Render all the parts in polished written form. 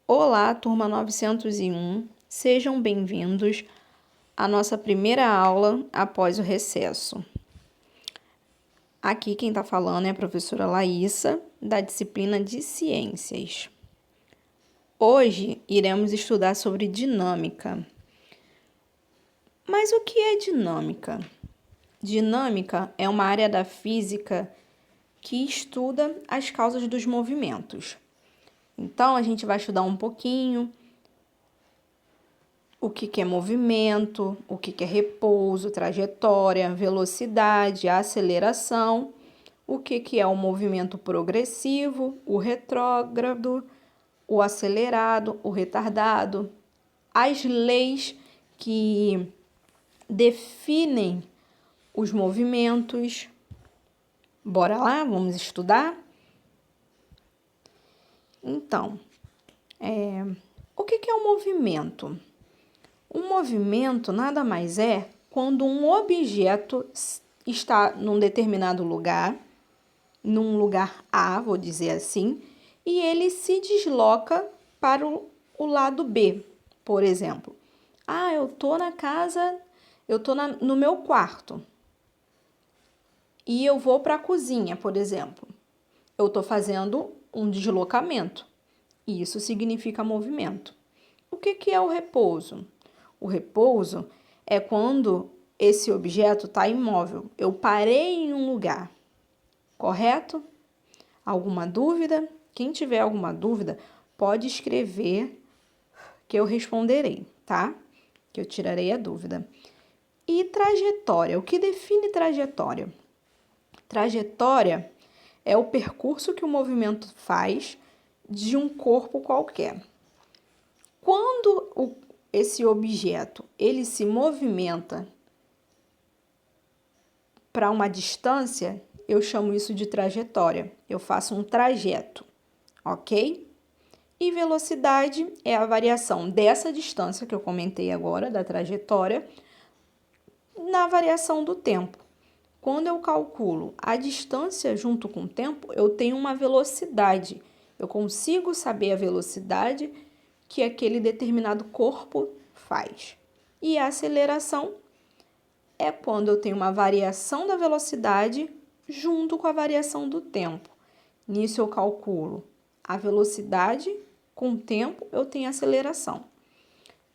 Olá, turma 901, sejam bem-vindos à nossa primeira aula após o recesso. Aqui quem está falando é a professora Laísa, da disciplina de Ciências. Hoje iremos estudar sobre dinâmica. Mas o que é dinâmica? Dinâmica é uma área da física que estuda as causas dos movimentos. Então, a gente vai estudar um pouquinho o que é movimento, o que é repouso, trajetória, velocidade, aceleração, o que é o movimento progressivo, o retrógrado, o acelerado, o retardado, as leis que definem os movimentos. Bora lá, vamos estudar? Então, o que é o movimento? Um movimento nada mais é quando um objeto está num determinado lugar, num lugar A, vou dizer assim, e ele se desloca para o lado B, por exemplo. Eu tô na casa, no meu quarto e eu vou para a cozinha, por exemplo. Eu tô fazendo um deslocamento e isso significa movimento. O que é o repouso? O repouso é quando esse objeto está imóvel. Eu parei em um lugar, correto? Alguma dúvida? Quem tiver alguma dúvida, pode escrever que eu responderei, tá? Que eu tirarei a dúvida. E trajetória? O que define trajetória? Trajetória é o percurso que o movimento faz de um corpo qualquer. Quando esse objeto ele se movimenta para uma distância, eu chamo isso de trajetória. Eu faço um trajeto, ok? E velocidade é a variação dessa distância que eu comentei agora, da trajetória, na variação do tempo. Quando eu calculo a distância junto com o tempo, eu tenho uma velocidade. Eu consigo saber a velocidade que aquele determinado corpo faz. E a aceleração é quando eu tenho uma variação da velocidade junto com a variação do tempo. Nisso eu calculo a velocidade, com o tempo eu tenho a aceleração.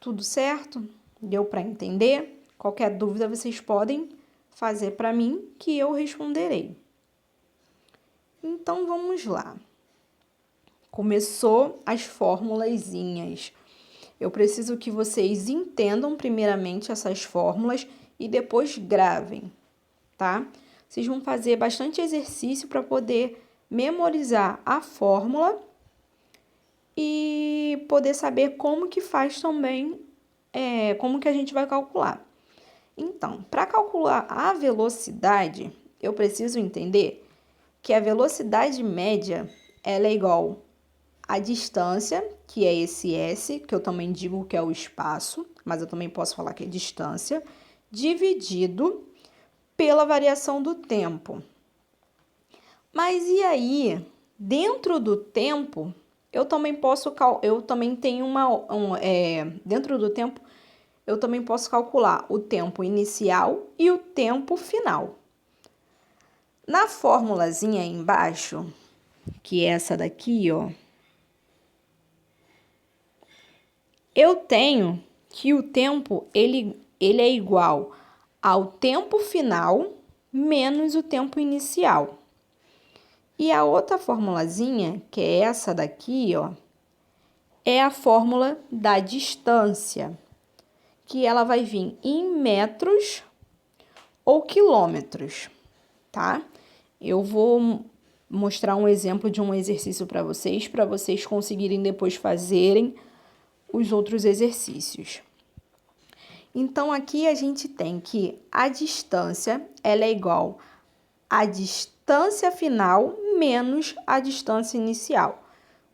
Tudo certo? Deu para entender? Qualquer dúvida vocês podem fazer para mim que eu responderei. Então vamos lá. Começou as formulazinhas. Eu preciso que vocês entendam primeiramente essas fórmulas e depois gravem, tá? Vocês vão fazer bastante exercício para poder memorizar a fórmula e poder saber como que faz também, como que a gente vai calcular. Então, para calcular a velocidade, eu preciso entender que a velocidade média ela é igual à distância, que é esse S, que eu também digo que é o espaço, mas eu também posso falar que é distância, dividido pela variação do tempo. Mas e aí, dentro do tempo, eu também tenho dentro do tempo, eu também posso calcular o tempo inicial e o tempo final. Na formulazinha aí embaixo, que é essa daqui, ó, eu tenho que o tempo, ele é igual ao tempo final menos o tempo inicial. E a outra formulazinha, que é essa daqui, ó, é a fórmula da distância, que ela vai vir em metros ou quilômetros, tá? Eu vou mostrar um exemplo de um exercício para vocês conseguirem depois fazerem os outros exercícios. Então, aqui a gente tem que a distância, ela é igual à distância final menos a distância inicial.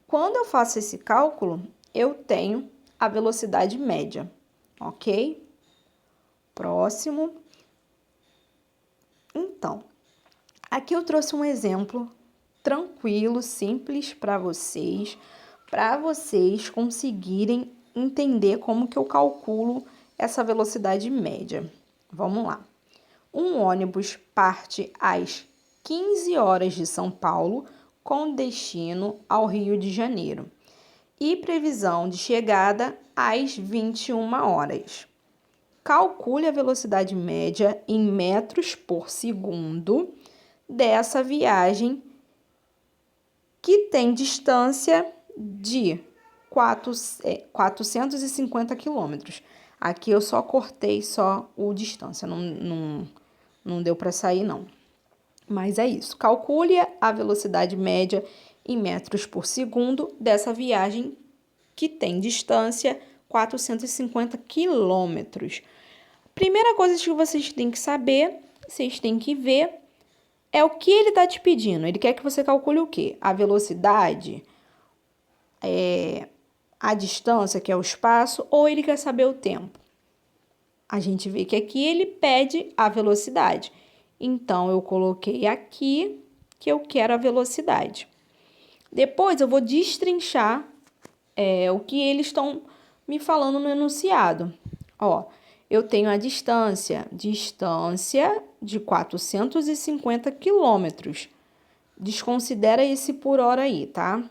Quando eu faço esse cálculo, eu tenho a velocidade média, ok? Próximo. Então, aqui eu trouxe um exemplo tranquilo, simples para vocês, para vocês conseguirem entender como que eu calculo essa velocidade média. Vamos lá. Um ônibus parte às 15 horas de São Paulo com destino ao Rio de Janeiro e previsão de chegada às 21 horas. Calcule a velocidade média em metros por segundo dessa viagem que tem distância de 450 quilômetros. Aqui eu só cortei o distância, não deu para sair não. Mas é isso, calcule a velocidade média em metros por segundo dessa viagem que tem distância 450 quilômetros. Primeira coisa que vocês têm que saber, vocês têm que ver, é o que ele está te pedindo. Ele quer que você calcule o quê? A velocidade, a distância, que é o espaço, ou ele quer saber o tempo? A gente vê que aqui ele pede a velocidade. Então, eu coloquei aqui que eu quero a velocidade. Depois, eu vou destrinchar o que eles estão me falando no enunciado. Ó, eu tenho a distância de 450 quilômetros. Desconsidera esse por hora aí, tá?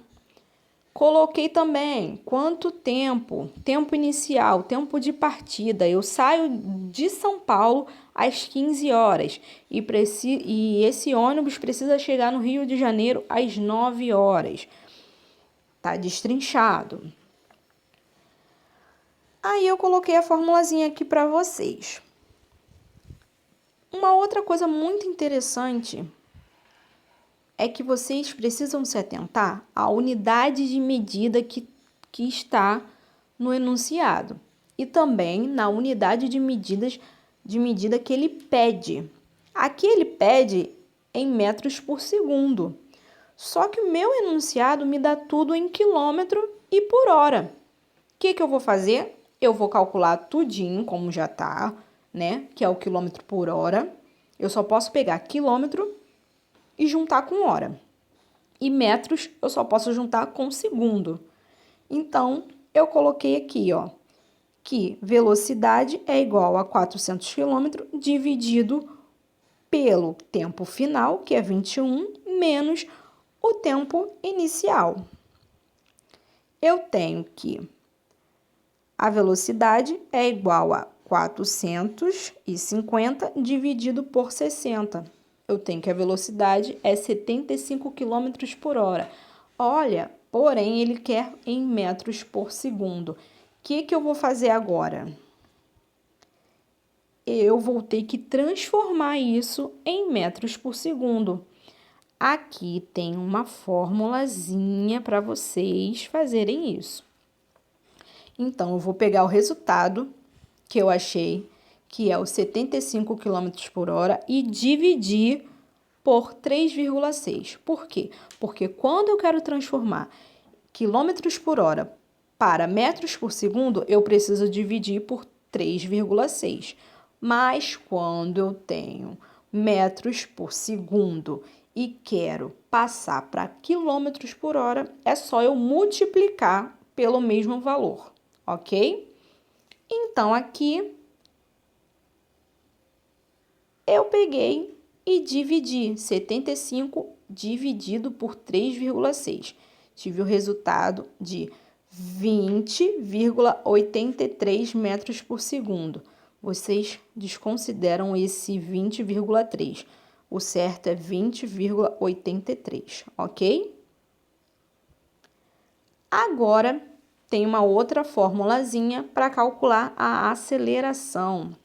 Coloquei também quanto tempo inicial, tempo de partida. Eu saio de São Paulo às 15 horas e esse ônibus precisa chegar no Rio de Janeiro às 9 horas. Tá destrinchado. Aí eu coloquei a formulazinha aqui para vocês. Uma outra coisa muito interessante é que vocês precisam se atentar à unidade de medida que está no enunciado e também na unidade de medida que ele pede. Aqui ele pede em metros por segundo, só que o meu enunciado me dá tudo em quilômetro e por hora. O que eu vou fazer? Eu vou calcular tudinho, como já tá, né? Que é o quilômetro por hora. Eu só posso pegar quilômetro e juntar com hora. E metros eu só posso juntar com segundo. Então, eu coloquei aqui, ó, que velocidade é igual a 400 km dividido pelo tempo final, que é 21, menos o tempo inicial. Eu tenho que a velocidade é igual a 450 dividido por 60. Eu tenho que a velocidade é 75 km por hora. Olha, porém, ele quer em metros por segundo. O que eu vou fazer agora? Eu vou ter que transformar isso em metros por segundo. Aqui tem uma formulazinha para vocês fazerem isso. Então, eu vou pegar o resultado que eu achei, que é o 75 km por hora, e dividir por 3,6. Por quê? Porque quando eu quero transformar quilômetros por hora para metros por segundo, eu preciso dividir por 3,6. Mas quando eu tenho metros por segundo e quero passar para quilômetros por hora, é só eu multiplicar pelo mesmo valor, ok? Então, aqui eu peguei e dividi 75 dividido por 3,6. Tive o resultado de 20,83 metros por segundo. Vocês desconsideram esse 20,3. O certo é 20,83, ok? Agora, tem uma outra formulazinha para calcular a aceleração.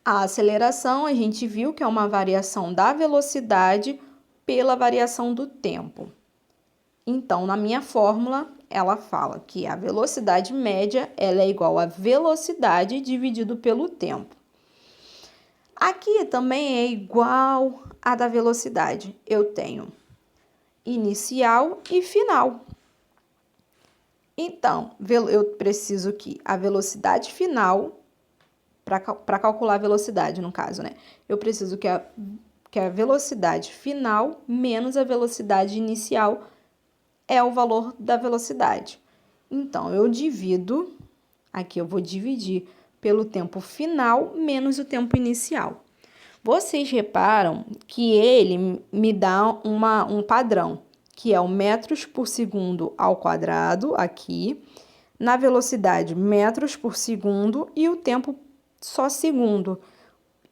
A aceleração, a gente viu que é uma variação da velocidade pela variação do tempo. Então, na minha fórmula, ela fala que a velocidade média ela é igual a velocidade dividido pelo tempo. Aqui também é igual a da velocidade. Eu tenho inicial e final. Então, eu preciso que a velocidade final, para calcular a velocidade, no caso, né? Eu preciso que a velocidade final menos a velocidade inicial é o valor da velocidade. Então, aqui eu vou dividir pelo tempo final menos o tempo inicial. Vocês reparam que ele me dá um padrão, que é o metros por segundo ao quadrado, aqui, na velocidade metros por segundo e o tempo só segundo.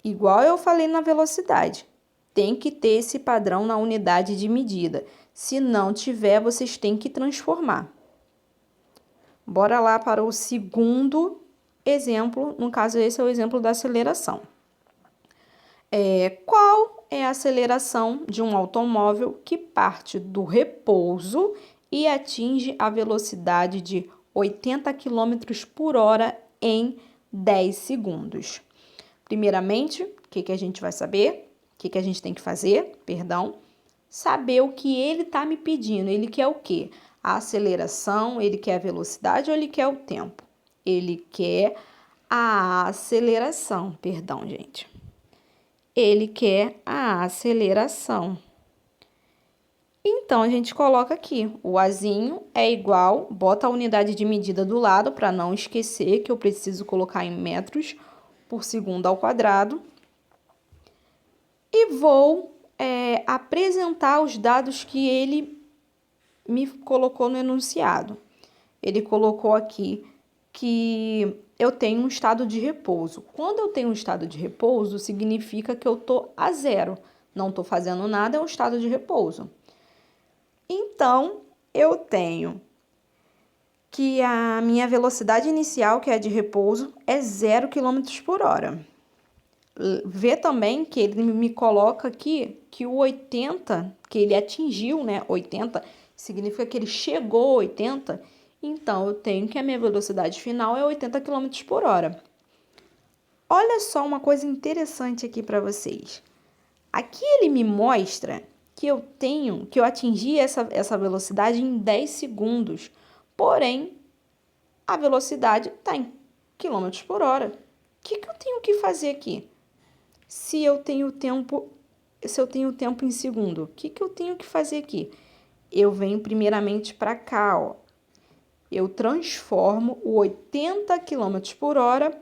Igual eu falei na velocidade, tem que ter esse padrão na unidade de medida. Se não tiver, vocês têm que transformar. Bora lá para o segundo exemplo, no caso esse é o exemplo da aceleração. Qual é a aceleração de um automóvel que parte do repouso e atinge a velocidade de 80 km por hora em 10 segundos? Primeiramente, o que a gente vai saber? O que a gente tem que fazer? Perdão. Saber o que ele está me pedindo. Ele quer o quê? A aceleração, ele quer a velocidade ou ele quer o tempo? Ele quer a aceleração, perdão, gente. Ele quer a aceleração. Então, a gente coloca aqui, o Azinho é igual, bota a unidade de medida do lado para não esquecer que eu preciso colocar em metros por segundo ao quadrado. E vou apresentar os dados que ele me colocou no enunciado. Ele colocou aqui que eu tenho um estado de repouso. Quando eu tenho um estado de repouso, significa que eu estou a zero. Não estou fazendo nada, é um estado de repouso. Então, eu tenho que a minha velocidade inicial, que é de repouso, é 0 km por hora. Vê também que ele me coloca aqui que o 80, que ele atingiu, né? 80 significa que ele chegou a 80. Então, eu tenho que a minha velocidade final é 80 km por hora. Olha só uma coisa interessante aqui para vocês. Aqui ele me mostra que eu atingi essa velocidade em 10 segundos. Porém, a velocidade está em km por hora. O que eu tenho que fazer aqui? Se eu tenho tempo em segundo, o que eu tenho que fazer aqui? Eu venho primeiramente para cá, ó. Eu transformo o 80 km por hora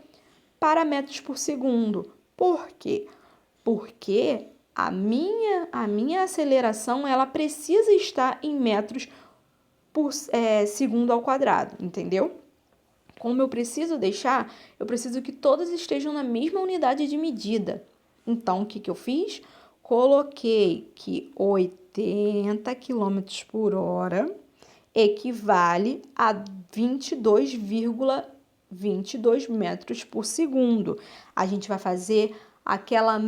para metros por segundo. Por quê? Porque a minha aceleração ela precisa estar em metros por segundo ao quadrado, entendeu? Como eu preciso que todas estejam na mesma unidade de medida. Então, o que eu fiz? Coloquei que 80 km por hora equivale a 22,22 metros por segundo. A gente vai fazer aquele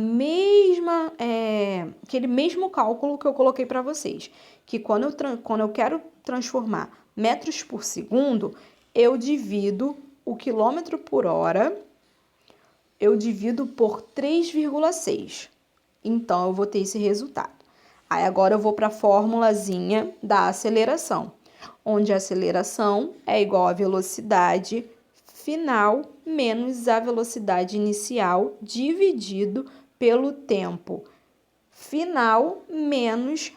mesmo cálculo que eu coloquei para vocês, que quando eu quero transformar metros por segundo, eu divido o quilômetro por hora, eu divido por 3,6. Então, eu vou ter esse resultado. Aí, agora eu vou para a formulazinha da aceleração, onde a aceleração é igual à velocidade final menos a velocidade inicial dividido pelo tempo final menos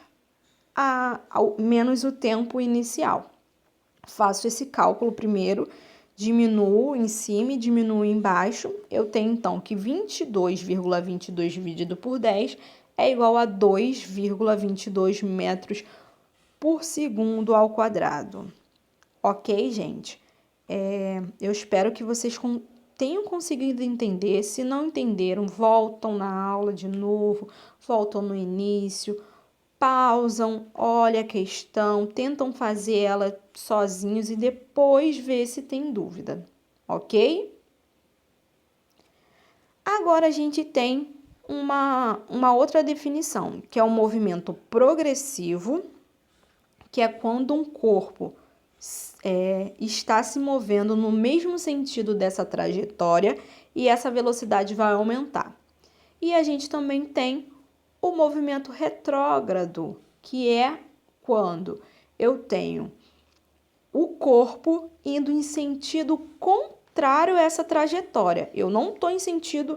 o tempo inicial. Faço esse cálculo primeiro, diminuo em cima e diminuo embaixo. Eu tenho, então, que 22,22 dividido por 10 é igual a 2,22 metros por segundo ao quadrado. Ok, gente? Eu espero que vocês tenham conseguido entender. Se não entenderam, voltam na aula de novo, voltam no início, pausam, olham a questão, tentam fazer ela sozinhos e depois ver se tem dúvida, ok? Agora a gente tem uma outra definição, que é o movimento progressivo, que é quando um corpo está se movendo no mesmo sentido dessa trajetória e essa velocidade vai aumentar. E a gente também tem o movimento retrógrado, que é quando eu tenho o corpo indo em sentido contrário a essa trajetória. Eu não estou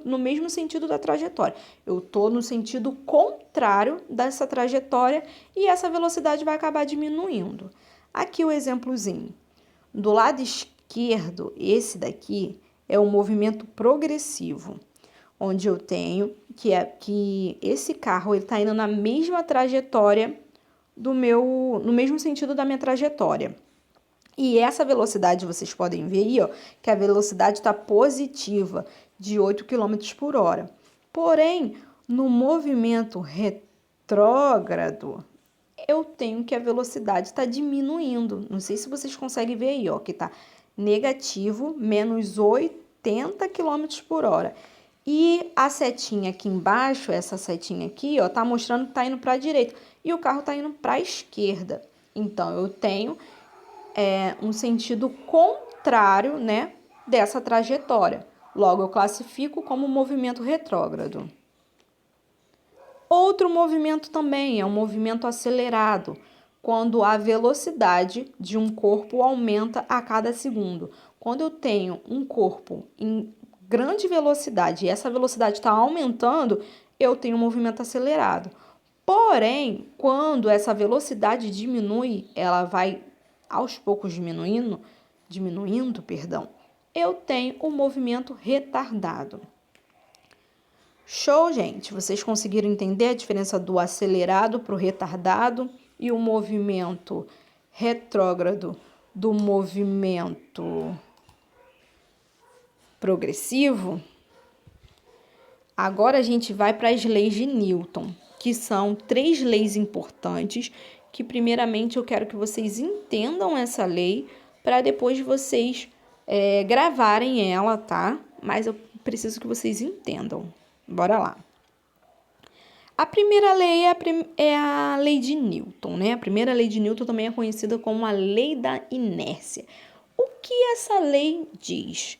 no mesmo sentido da trajetória. Eu estou no sentido contrário dessa trajetória e essa velocidade vai acabar diminuindo. Aqui o exemplozinho. Do lado esquerdo, esse daqui é um movimento progressivo, onde eu tenho que esse carro está indo na mesma trajetória no mesmo sentido da minha trajetória. E essa velocidade, vocês podem ver aí, ó, que a velocidade está positiva, de 8 km por hora. Porém, no movimento retrógrado, eu tenho que a velocidade está diminuindo. Não sei se vocês conseguem ver aí, ó, que está negativo, menos 80 km por hora. E a setinha aqui embaixo, essa setinha aqui, ó, tá mostrando que tá indo para a direita. E o carro tá indo para a esquerda. Então, eu tenho um sentido contrário, né, dessa trajetória. Logo, eu classifico como movimento retrógrado. Outro movimento também é um movimento acelerado, quando a velocidade de um corpo aumenta a cada segundo. Quando eu tenho um corpo em grande velocidade e essa velocidade está aumentando, eu tenho um movimento acelerado. Porém, quando essa velocidade diminui, ela vai aos poucos diminuindo, eu tenho um movimento retardado. Show, gente? Vocês conseguiram entender a diferença do acelerado para o retardado e o movimento retrógrado do movimento progressivo? Agora a gente vai para as leis de Newton, que são 3 leis importantes, que primeiramente eu quero que vocês entendam essa lei para depois vocês gravarem ela, tá? Mas eu preciso que vocês entendam. Bora lá. A primeira lei é a lei de Newton, né? A primeira lei de Newton também é conhecida como a lei da inércia. O que essa lei diz?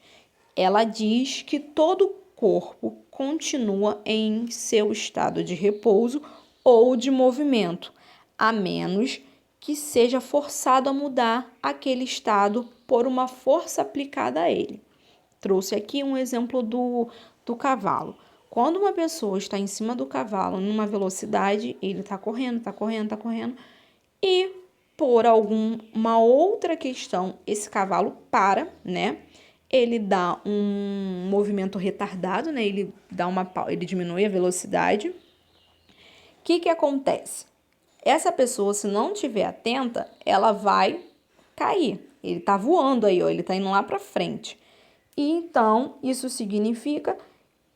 Ela diz que todo corpo continua em seu estado de repouso ou de movimento, a menos que seja forçado a mudar aquele estado por uma força aplicada a ele. Trouxe aqui um exemplo do cavalo. Quando uma pessoa está em cima do cavalo, numa velocidade, ele está correndo, e por alguma outra questão, esse cavalo para, né? Ele dá um movimento retardado, né? Ele diminui a velocidade. O que acontece? Essa pessoa, se não estiver atenta, ela vai cair. Ele está voando aí, ó, ele está indo lá para frente. E então, isso significa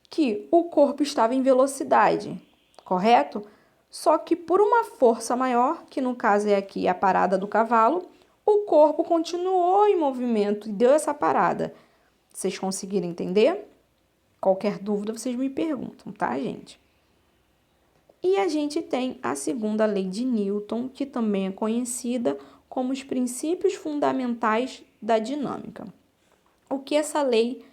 que o corpo estava em velocidade, correto? Só que por uma força maior, que no caso é aqui a parada do cavalo, o corpo continuou em movimento e deu essa parada. Vocês conseguiram entender? Qualquer dúvida, vocês me perguntam, tá, gente? E a gente tem a segunda lei de Newton, que também é conhecida como os princípios fundamentais da dinâmica. O que essa lei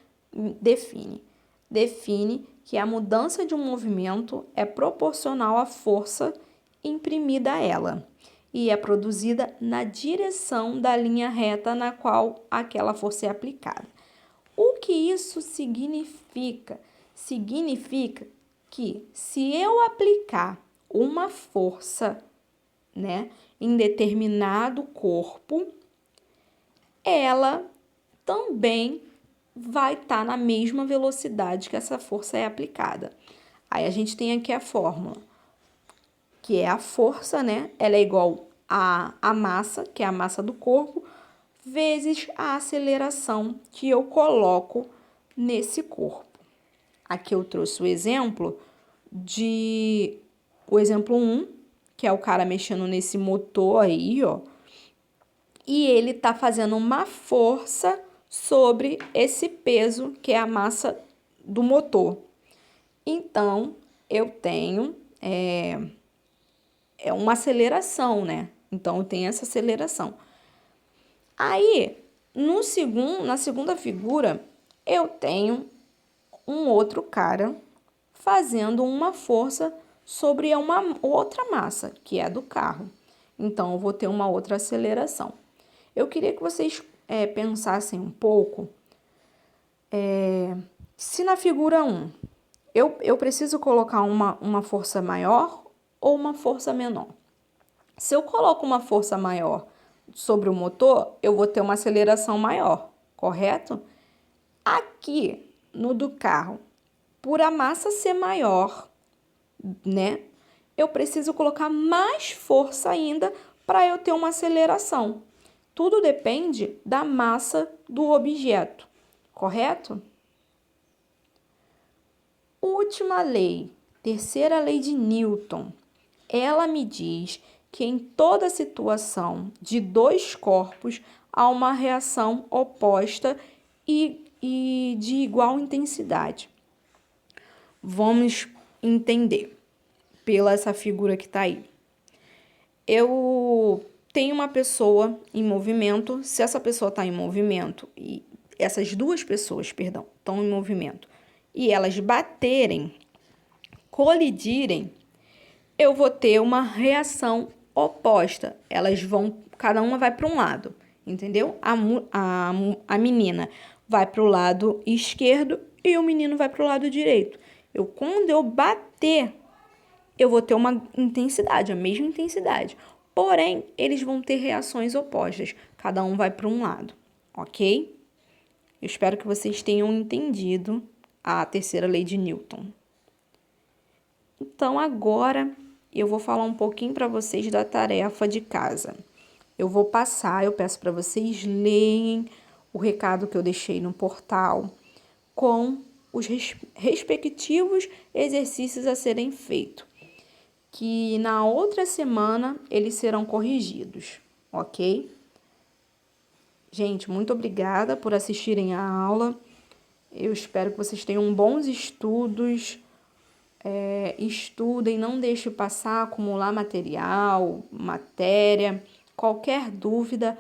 define? Define que a mudança de um movimento é proporcional à força imprimida a ela e é produzida na direção da linha reta na qual aquela força é aplicada. O que isso significa? Significa que se eu aplicar uma força, né, em determinado corpo, ela também vai estar na mesma velocidade que essa força é aplicada. Aí a gente tem aqui a fórmula, que é a força, né? Ela é igual a massa, que é a massa do corpo, vezes a aceleração que eu coloco nesse corpo. Aqui eu trouxe o exemplo 1, que é o cara mexendo nesse motor aí, ó. E ele tá fazendo uma força sobre esse peso, que é a massa do motor. Então, eu tenho uma aceleração, né? Então, eu tenho essa aceleração. Aí, na segunda figura, eu tenho um outro cara fazendo uma força sobre uma outra massa, que é a do carro. Então, eu vou ter uma outra aceleração. Eu queria que vocês pensassem um pouco Se na figura 1 eu preciso colocar uma força maior ou uma força menor? Se eu coloco uma força maior sobre o motor, eu vou ter uma aceleração maior, correto? Aqui no do carro, por a massa ser maior, né? Eu preciso colocar mais força ainda para eu ter uma aceleração. Tudo depende da massa do objeto, correto? Última lei, terceira lei de Newton. Ela me diz que em toda situação de dois corpos há uma reação oposta e de igual intensidade. Vamos entender pela essa figura que está aí. Eu tenho uma pessoa em movimento. Se essa pessoa está em movimento, e essas duas pessoas, perdão, estão em movimento, e elas baterem, colidirem, eu vou ter uma reação oposta. Elas vão, cada uma vai para um lado, entendeu? A menina vai para o lado esquerdo e o menino vai para o lado direito. Quando eu bater, eu vou ter uma intensidade, a mesma intensidade. Porém, eles vão ter reações opostas. Cada um vai para um lado, ok? Eu espero que vocês tenham entendido a terceira lei de Newton. Então, agora eu vou falar um pouquinho para vocês da tarefa de casa. Eu vou passar, eu peço para vocês lerem o recado que eu deixei no portal com os respectivos exercícios a serem feitos, que na outra semana eles serão corrigidos, ok? Gente, muito obrigada por assistirem a aula. Eu espero que vocês tenham bons estudos. Estudem, não deixe passar, acumular material, matéria. Qualquer dúvida,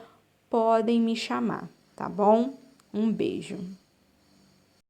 podem me chamar, tá bom? Um beijo.